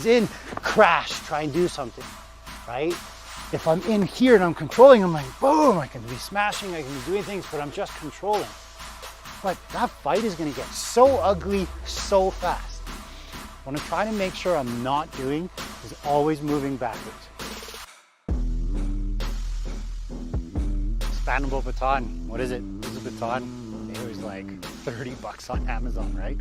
in, crash, try and do something, right? If I'm in here and I'm controlling, I'm like, boom, I can be smashing, I can be doing things, but I'm just controlling. But that fight is gonna get so ugly so fast. What I'm trying to make sure I'm not doing is always moving backwards. Expandable baton, what is it? This is a baton. It was like 30 bucks on Amazon, right?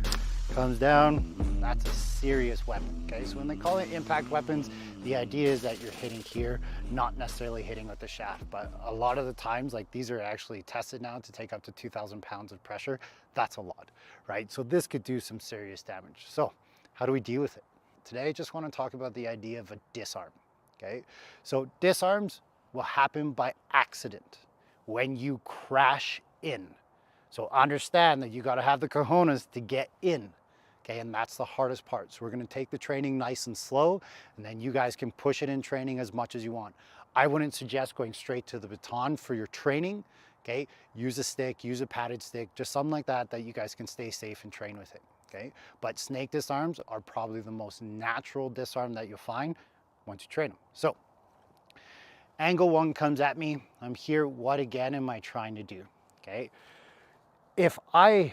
Comes down, that's a serious weapon, okay? So when they call it impact weapons, the idea is that you're hitting here, not necessarily hitting with the shaft, but a lot of the times, like these are actually tested now to take up to 2,000 pounds of pressure. That's a lot, right? So this could do some serious damage. So how do we deal with it? Today, I just want to talk about the idea of a disarm, okay? So disarms will happen by accident when you crash in. So understand that you got to have the cojones to get in. Okay, and that's the hardest part. So we're going to take the training nice and slow, and then you guys can push it in training as much as you want. I wouldn't suggest going straight to the baton for your training. Okay, use a stick, use a padded stick, just something like that that you guys can stay safe and train with it. Okay, but snake disarms are probably the most natural disarm that you'll find once you train them. So angle one comes at me. I'm here. What again am I trying to do? Okay, if I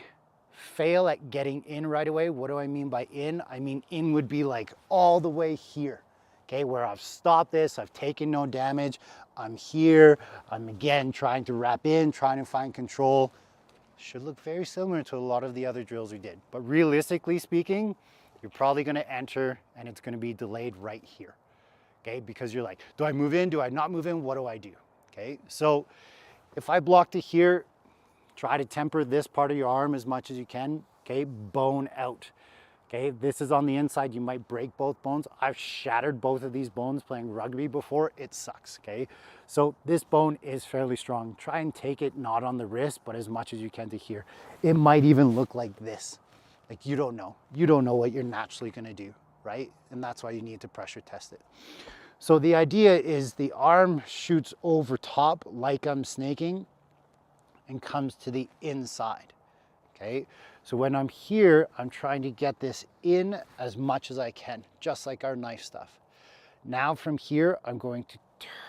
fail at getting in right away, what do I mean by in? I mean in would be like all the way here, okay, where I've stopped this, I've taken no damage, I'm here, I'm again trying to wrap in, trying to find control. Should look very similar to a lot of the other drills we did, but realistically speaking, you're probably going to enter and it's going to be delayed right here, okay, because you're like, do I move in, do I not move in, what do I do? Okay, so if I blocked it here, try to temper this part of your arm as much as you can, okay? Bone out, okay? This is on the inside, you might break both bones. I've shattered both of these bones playing rugby before, it sucks, okay? So this bone is fairly strong. Try and take it not on the wrist, but as much as you can to here. It might even look like this. Like you don't know. You don't know what you're naturally gonna do, right? And that's why you need to pressure test it. So the idea is the arm shoots over top like I'm snaking, and comes to the inside, okay? So when I'm here, I'm trying to get this in as much as I can, just like our knife stuff. Now from here, I'm going to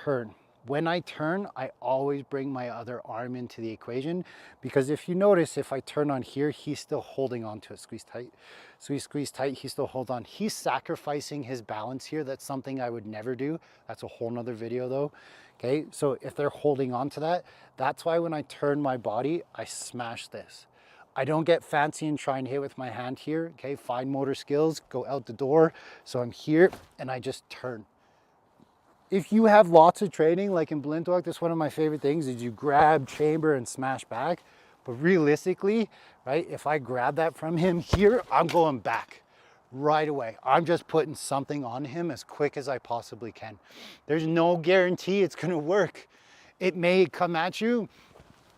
turn. When I turn, I always bring my other arm into the equation, because if you notice, if I turn on here, he's still holding on to it, squeeze tight. So he squeezed tight, he still holds on. He's sacrificing his balance here. That's something I would never do. That's a whole nother video though. Okay, so if they're holding on to that, that's why when I turn my body, I smash this. I don't get fancy and try and hit with my hand here, okay? Fine motor skills, go out the door. So I'm here and I just turn. If you have lots of training, like in Blintwalk, that's one of my favorite things is you grab, chamber, and smash back. But realistically, right, if I grab that from him here, I'm going back right away. I'm just putting something on him as quick as I possibly can. There's no guarantee it's gonna work. It may come at you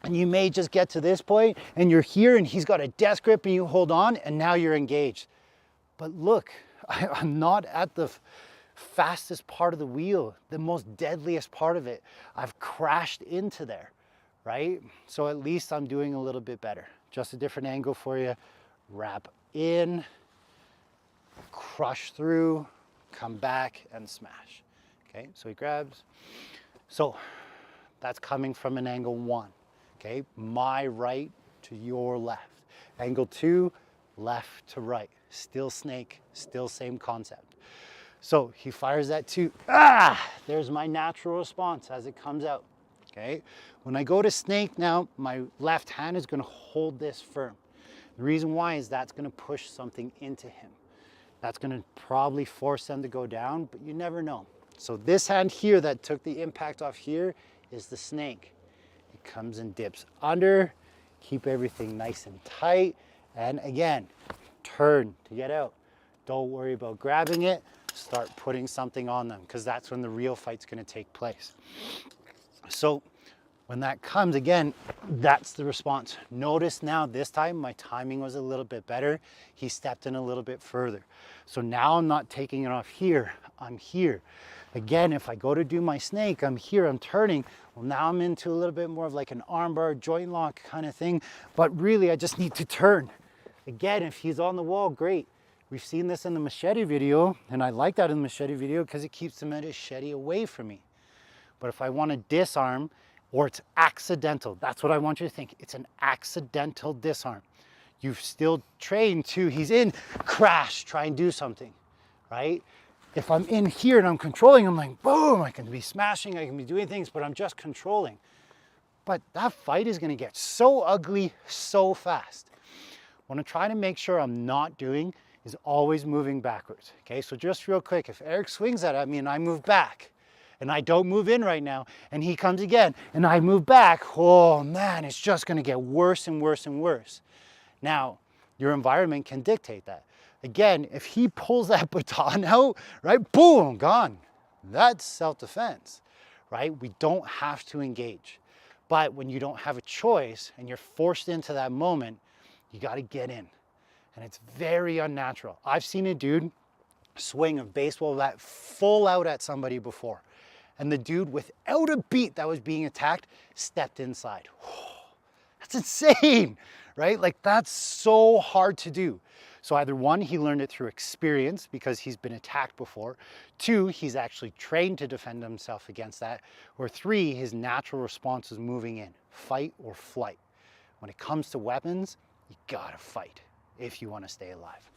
and you may just get to this point and you're here and he's got a death grip and you hold on and now you're engaged. But look, I'm not at the fastest part of the wheel, the most deadliest part of it. I've crashed into there, right? So at least I'm doing a little bit better. Just a different angle for you. Wrap in, crush through, come back and smash. Okay, so he grabs. So that's coming from an angle one. Okay, my right to your left. Angle two, left to right. Still snake, still same concept. So he fires that two. There's my natural response as it comes out. Okay, when I go to snake now, my left hand is going to hold this firm. The reason why is that's going to push something into him. That's going to probably force them to go down, but you never know. So this hand here that took the impact off here is the snake. It comes and dips under, keep everything nice and tight, and again, turn to get out. Don't worry about grabbing it, start putting something on them, because that's when the real fight's going to take place. So when that comes again, that's the response. Notice now this time my timing was a little bit better. He stepped in a little bit further. So now I'm not taking it off here, I'm here. Again, if I go to do my snake, I'm here, I'm turning. Well, now I'm into a little bit more of like an armbar, joint lock kind of thing, but really I just need to turn. Again, if he's on the wall, great. We've seen this in the machete video, and I like that in the machete video because it keeps the machete away from me. But if I want to disarm, or it's accidental, that's what I want you to think. It's an accidental disarm. You've still trained to, he's in, crash, try and do something, right? If I'm in here and I'm controlling, I'm like, boom, I can be smashing, I can be doing things, but I'm just controlling. But that fight is gonna get so ugly so fast. What I'm trying to make sure I'm not doing is always moving backwards, okay? So just real quick, if Eric swings at me and I move back, and I don't move in right now, and he comes again, and I move back, oh man, it's just gonna get worse and worse and worse. Now, your environment can dictate that. Again, if he pulls that baton out, right, boom, gone. That's self-defense, right? We don't have to engage. But when you don't have a choice and you're forced into that moment, you gotta get in. And it's very unnatural. I've seen a dude swing a baseball bat full out at somebody before. And the dude, without a beat that was being attacked, stepped inside. That's insane, right? Like, that's so hard to do. So either one, he learned it through experience because he's been attacked before. Two, he's actually trained to defend himself against that. Or three, his natural response is moving in, fight or flight. When it comes to weapons, you gotta fight if you wanna stay alive.